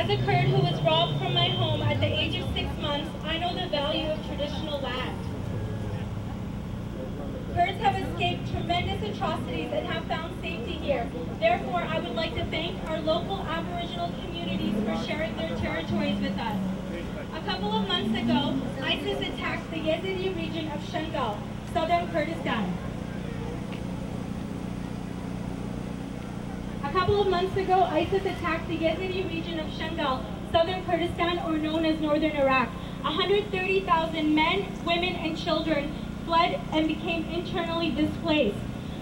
As a Kurd who was robbed from my home at the age of 6 months, I know the value of traditional land. Kurds have escaped tremendous atrocities and have found safety here. Therefore, I would like to thank our local Aboriginal communities for sharing their territories with us. A couple of months ago, ISIS attacked the Yazidi region of Shangal, southern Kurdistan. A couple of months ago, ISIS attacked the Yazidi region of Shangal, southern Kurdistan, or known as northern Iraq. 130,000 men, women, and children fled and became internally displaced.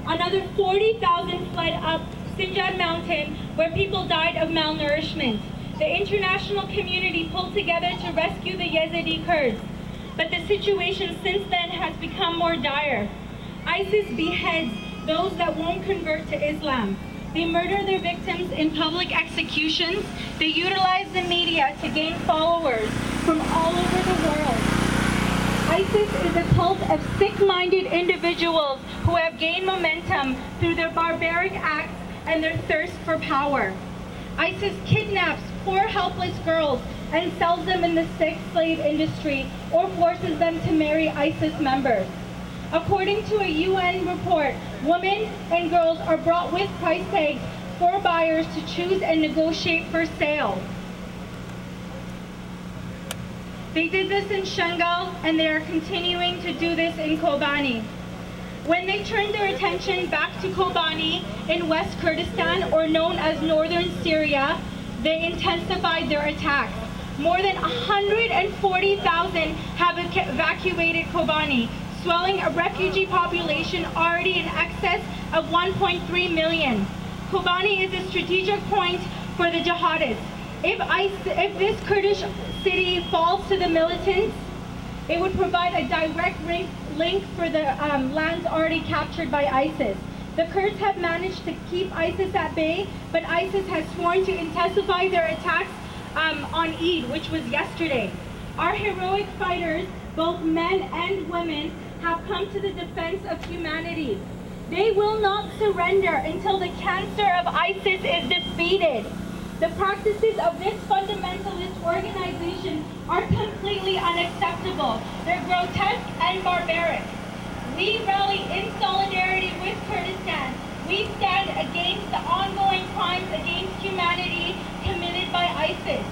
Another 40,000 fled up Sinjar Mountain, where people died of malnourishment. The international community pulled together to rescue the Yazidi Kurds, but the situation since then has become more dire. ISIS beheads those that won't convert to Islam. They murder their victims in public executions. They utilize the media to gain followers from all over the world. ISIS is a cult of sick-minded individuals who have gained momentum through their barbaric acts and their thirst for power. ISIS kidnaps poor helpless girls and sells them in the sex slave industry or forces them to marry ISIS members. According to a UN report, women and girls are brought with price tags for buyers to choose and negotiate for sale. They did this in Shangal, and they are continuing to do this in Kobane. When they turned their attention back to Kobane in West Kurdistan, or known as northern Syria, they intensified their attacks. More than 140,000 have evacuated Kobane, swelling a refugee population already in excess of 1.3 million. Kobane is a strategic point for the jihadists. If this Kurdish city falls to the militants, it would provide a direct link for the lands already captured by ISIS. The Kurds have managed to keep ISIS at bay, but ISIS has sworn to intensify their attacks on Eid, which was yesterday. Our heroic fighters, both men and women, have come to the defense of humanity. They will not surrender until the cancer of ISIS is defeated. The practices of this fundamentalist organization are completely unacceptable. They're grotesque and barbaric. We rally in solidarity with Kurdistan. We stand against the ongoing crimes against humanity committed by ISIS.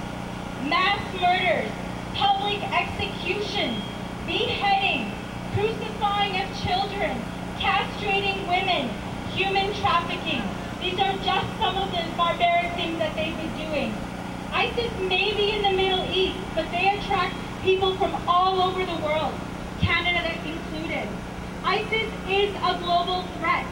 Mass murders, public executions, beheading, crucifying of children, castrating women, human trafficking. These are just some of the barbaric things that they've been doing. ISIS may be in the Middle East, but they attract people from all over the world, Canada included. ISIS is a global threat.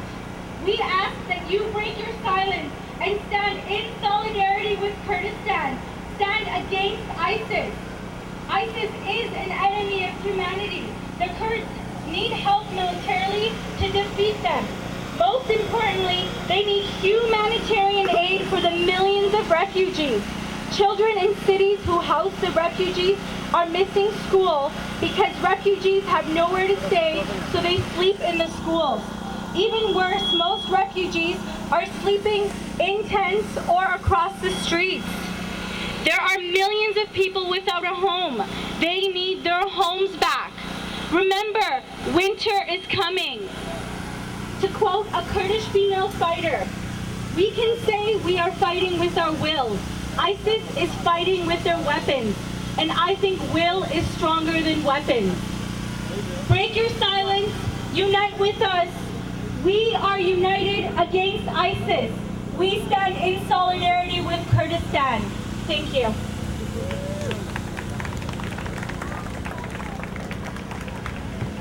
We ask that you break your silence and stand in solidarity with Kurdistan. Stand against ISIS. ISIS is an enemy of humanity. The Kurds need help militarily to defeat them. Most importantly, they need humanitarian aid for the millions of refugees. Children in cities who house the refugees are missing school because refugees have nowhere to stay, so they sleep in the schools. Even worse, most refugees are sleeping in tents or across the streets. There are millions of people without a home. They need their homes back. Remember, winter is coming. To quote a Kurdish female fighter, we can say we are fighting with our will. ISIS is fighting with their weapons, and I think will is stronger than weapons. Break your silence, unite with us. We are united against ISIS. We stand in solidarity with Kurdistan. Thank you.